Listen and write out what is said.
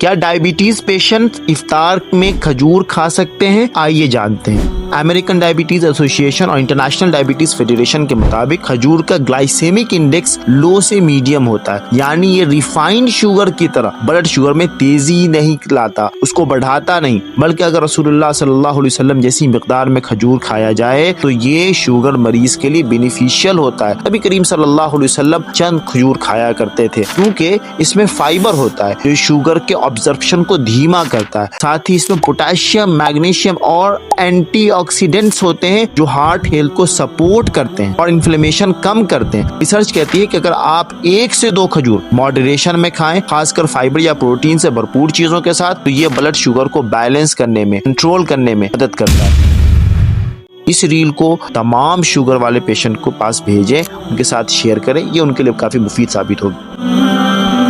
کیا diabetes patient افطار میں کھجور کھا سکتے ہیں؟ آئیے جانتے ہیں۔ امریکن ڈائبٹیز ایسوسی ایشن اور انٹرنیشنل ڈائبٹیز فیڈریشن کے مطابق کھجور کا گلائسیمک انڈیکس لو سے میڈیم ہوتا ہے، یعنی یہ ریفائنڈ شوگر کی طرح بلڈ شوگر میں تیزی نہیں لاتا، اس کو بڑھاتا نہیں، بلکہ اگر رسول اللہ صلی اللہ علیہ وسلم جیسی مقدار میں کھجور کھایا جائے تو یہ شوگر مریض کے لیے بینیفیشل ہوتا ہے۔ نبی کریم صلی اللہ علیہ وسلم چند کھجور کھایا کرتے تھے کیونکہ اس میں فائبر ہوتا ہے جو شوگر کے ابزرپشن کو دھیما کرتا ہے، ساتھ ہی اس میں پوٹاشیم، میگنیشیم اور اینٹی آکسیڈنٹس ہوتے ہیں جو ہارٹ ہیلتھ کو سپورٹ کرتے ہیں اور انفلیمیشن کم کرتے ہیں۔ ریسرچ کہتی ہے کہ اگر آپ 1 سے 2 کھجور ماڈریشن میں کھائیں، خاص کر فائبر یا پروٹین سے بھرپور چیزوں کے ساتھ، تو یہ بلڈ شوگر کو بیلنس کرنے میں، کنٹرول کرنے میں مدد کرتا ہے۔ اس ریل کو تمام شوگر والے پیشنٹ کو پاس بھیجیں، ان کے ساتھ شیئر کریں، یہ ان کے لیے کافی مفید ثابت ہوگی۔